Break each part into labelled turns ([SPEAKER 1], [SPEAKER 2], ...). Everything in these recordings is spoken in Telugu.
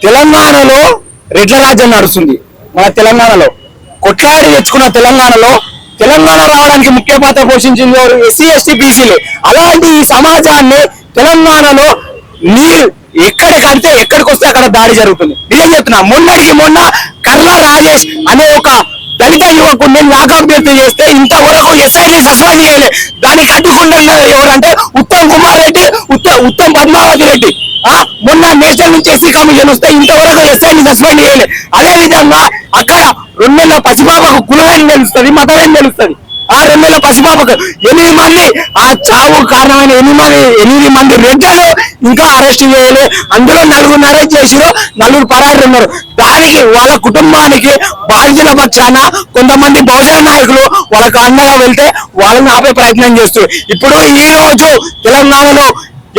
[SPEAKER 1] తెలంగాణలో రెడ్ల రాజ్యం నడుస్తుంది. మన తెలంగాణలో కొట్లాడి తెచ్చుకున్న తెలంగాణలో తెలంగాణ రావడానికి ముఖ్య పాత్ర పోషించింది వారు ఎస్సీ ఎస్టీ బీసీలు. అలాంటి ఈ సమాజాన్ని తెలంగాణలో నీరు ఎక్కడ కడితే ఎక్కడికి వస్తే అక్కడ దాడి జరుగుతుంది. నిజం చెప్తున్నా, మొన్న కర్లా రాజేష్ అనే ఒక దళిత యువకుడిని లాకప్ డెత్ చేస్తే ఇంతవరకు ఎస్ఐని సస్పెండ్ చేయలేదు. దానికి అడ్డుకుంటున్న ఎవరంటే ఉత్తమ్ కుమార్ రెడ్డి, ఉత్తమ్ పద్మావతి రెడ్డి. మొన్న నేషనల్ నుంచి ఎస్సీ కమిషన్ వస్తే ఇంతవరకు ఎస్ఐని సస్పెండ్ చేయలేదు. అదే విధంగా అక్కడ 2 నెలల పసిపాపకు కులవేం తెలుస్తుంది, మతమేం తెలుస్తుంది. ఆ 2 నెలల పసిపాపకు 8 మంది ఆ చావు కారణమైన 8 మంది రెడ్లను ఇంకా అరెస్ట్ చేయలేదు. అందులో 4 అరెస్ట్ చేసిరు, 4 పరారు ఉన్నారు. దానికి వాళ్ళ కుటుంబానికి బాధితుల పక్షాన కొంతమంది బహుజన నాయకులు వాళ్ళకు అండగా వెళ్తే వాళ్ళని ఆపే ప్రయత్నం చేస్తారు. ఇప్పుడు ఈ రోజు తెలంగాణలో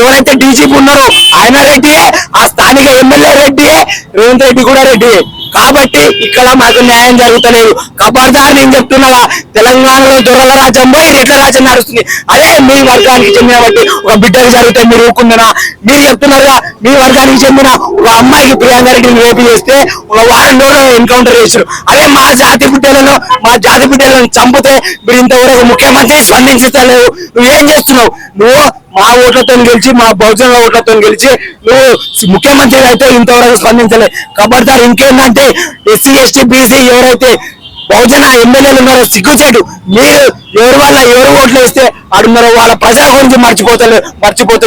[SPEAKER 1] ఎవరైతే డీజీపీ ఉన్నారో ఆయన రెడ్డియే, ఆ స్థానిక ఎమ్మెల్యే రెడ్డియే, రేవంత్ రెడ్డి కూడా రెడ్డియే. కాబట్టి ఇక్కడ మాకు న్యాయం జరుగుతలేదు. ఖబర్దార్ నేను చెప్తున్నావా, తెలంగాణలో దొరల రాజ్యం పోయి రెడ్ల రాజ్యం నడుస్తుంది. అదే మీ వర్గానికి చెందిన బట్టి ఒక బిడ్డకు జరిగితే మీరు ఊరుకుందనా? మీరు చెప్తున్నారుగా, మీ వర్గానికి చెందిన ఒక అమ్మాయికి ప్రియాంక రెడ్డిని రేపు చేస్తే ఒక వారం రోజులు ఎన్కౌంటర్ చేశారు. అదే మా జాతి బిడ్డలను చంపితే మీరు ఇంతవరకు ముఖ్యమంత్రి స్పందించలేదు. నువ్వేం చేస్తున్నావు? నువ్వు మా ఓట్లతో గెలిచి, మా బహుజన ఓట్లతో గెలిచి నువ్వు ముఖ్యమంత్రి అయితే ఇంతవరకు స్పందించలేదు. ఖబర్దార్. ఇంకేంటంటే ఎస్సీ ఎస్టీ బీసీ ఎవరైతే బహుజన ఎమ్మెల్యేలు ఉన్నారో సిగ్గుచేటు, మీరు ఎవరు ఓట్లు వేస్తే ఆడున్నారో వాళ్ళ ప్రజల గురించి మర్చిపోతారు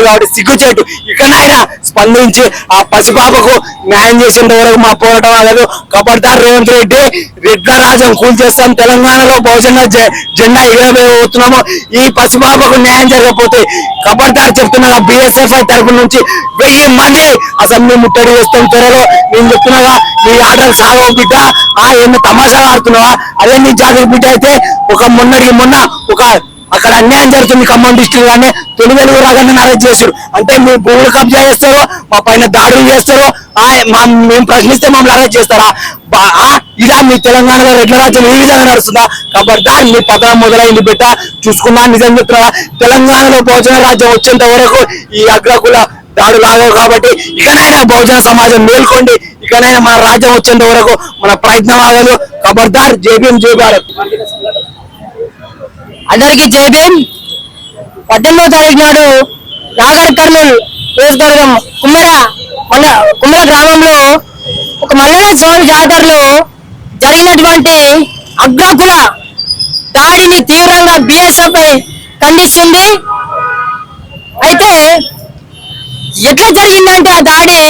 [SPEAKER 1] కాబట్టి సిగ్గుచేటు. ఇకనైనా స్పందించి ఆ పసిపాపకు న్యాయం చేసేంత వరకు మా పోరాటం ఆగదు. ఖబర్దార్ రేవంత్ రెడ్డి, రెడ్ల రాజ్యం కూల్చేస్తాం, తెలంగాణలో బహుజన జెండా ఎగరబోతున్నాము. ఈ పసిపాపకు న్యాయం జరగకపోతే ఖబర్దార్ చెప్తున్నా, బిఎస్ఎఫ్ఐ తరఫు నుంచి 1000 మంది అసెంబ్లీ ముట్టడి చేస్తాం త్వరలో. నేను చెప్తున్నావా, నీ ఆటలు సాగవు బిడ్డ. ఏమో తమాషా ఆడుతున్నావా? అదే నీ జాతీయ బిడ్డ అయితే మొన్న అక్కడ అన్యాయం జరుగుతుంది ఖమ్మం డిస్ట్రిక్ట్ గానే, తొలివెలుగు రాగానే అరెస్ట్ చేశారు. అంటే మీ భూములు కబ్జా చేస్తారో, మా పైన దాడులు చేస్తారో, మేము ప్రశ్నిస్తే మమ్మల్ని అరెస్ట్ చేస్తారా? ఇలా మీ తెలంగాణలో రెడ్ల రాజ్యం ఈ విధంగా నడుస్తుందా? ఖబర్దార్, మీ పతనం మొదలైంది బిడ్డ, చూసుకున్నా. నిజం చెప్తున్నా, తెలంగాణలో బహుజన రాజ్యం వచ్చేంత వరకు ఈ అగ్రకుల దాడులు ఆగవు. కాబట్టి ఇకనైనా బహుజన సమాజం మేల్కోండి. ఇకనైనా మన రాజ్యం వచ్చేంత వరకు మన ప్రయత్నం ఆగదు. ఖబర్దార్. జై భీమ్, జై భారత్.
[SPEAKER 2] అందరికీ జై భీమ్. 18వ తారీఖు నాడు నాగర్ కర్నూలు నియోజకవర్గం కుమ్మర గ్రామంలో ఒక మల్లన్న స్వామి జాతరలో జరిగినటువంటి అగ్రకుల దాడిని తీవ్రంగా బిఎస్ఎఫ్ఐ ఖండిస్తుంది. అయితే ఎట్లా జరిగిందంటే ఆ దాడి,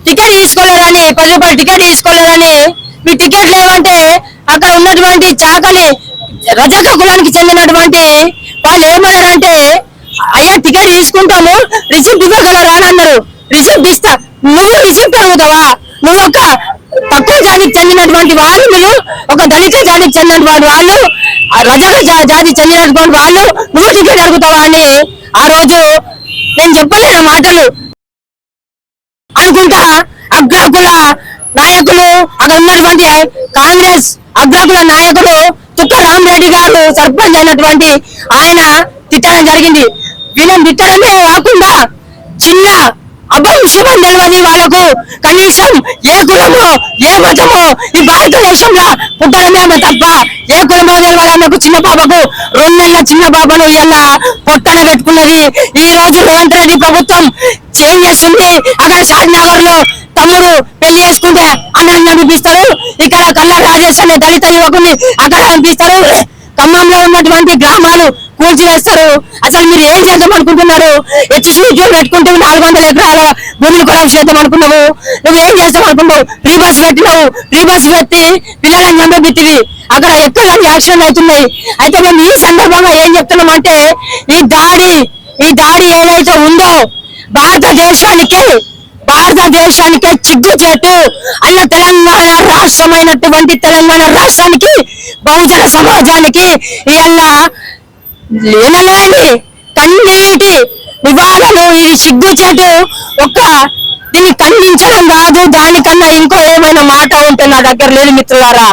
[SPEAKER 2] టికెట్ తీసుకోలేదని, 10 రూపాయలు టికెట్ తీసుకోలేదని, మీ టికెట్ లేవంటే అక్కడ ఉన్నటువంటి చాకలి రజక కులానికి చెందినటువంటి వాళ్ళు ఏమన్నారంటే, అయ్యా టికెట్ తీసుకుంటాము, రిసిప్ట్ ఇవ్వగలరా అని అన్నారు. రిసిప్ట్ ఇస్తా, నువ్వు రిసిప్ట్ అడుగుతావా? నువ్వు ఒక తక్కువ జాతికి చెందినటువంటి వాళ్ళు, నువ్వు ఒక దళిత జాతికి చెందినటువంటి వాళ్ళు, రజక జాతికి చెందినటువంటి వాళ్ళు, నువ్వు టికెట్ అడుగుతావా అని ఆ రోజు నేను చెప్పలేని మాటలు అనుకుంటా అగ్రకుల నాయకులు, అక్కడ ఉన్నటువంటి కాంగ్రెస్ అగ్రకుల నాయకుడు తుక్క రామరెడ్డి గారు సర్పంచ్ అయినటువంటి ఆయన తిట్టడం జరిగింది. వీళ్ళని తిట్టడమే కాకుండా చిన్న అభవిష్యమం తెలియని వాళ్ళకు కనీసం ఏ కులమో ఏ మతమో ఈ భారతదేశంలో పుట్టడమే తప్ప ఏ కులమో తెలియాలన్నకు చిన్న పాపకు 2 నెలల చిన్న పాపను ఇలా పొట్టన పెట్టుకున్నది. ఈ రోజు రేవంత్ రెడ్డి ప్రభుత్వం చేంజ్ చేస్తుంది. అక్కడ షాద్నగర్ లో తమ్ముడు పెళ్లి చేసుకుంటే అన్నని పంపిస్తారు, ఇక్కడ కల్లా రాజేష్ అనే దళిత యువకుని అక్కడ పంపిస్తారు. ఖమ్మంలో ఉన్నటువంటి గ్రామాలు కూల్చివేస్తారు. అసలు మీరు ఏం చేద్దాం అనుకుంటున్నారు? HCQ పెట్టుకుంటూ 400 ఎకరాల భూమిని కూడా చేద్దాం అనుకున్నావు. నువ్వేం చేస్తాం అనుకున్నావు? ఫ్రీ బస్ పెట్టినావు. ఫ్రీ బస్ పెట్టి పిల్లలను చంపబెట్టివి. అక్కడ ఎక్కడ యాక్సిడెంట్ అవుతున్నాయి. అయితే మేము ఈ సందర్భంగా ఏం చెప్తున్నామంటే ఈ దాడి ఏదైతే ఉందో భారతదేశానికే చిగ్గుచేటు. అన్న తెలంగాణ రాష్ట్రమైనటువంటి తెలంగాణ రాష్ట్రానికి బహుజన సమాజానికి ఇవాళ లేనలేని కన్నీటి నివాళులు. ఈ సిగ్గుచేటు దీన్ని ఖండించడం కాదు, దానికన్నా ఇంకో ఏమైనా మాట ఉంటే నా దగ్గర లేదు మిత్రులారా.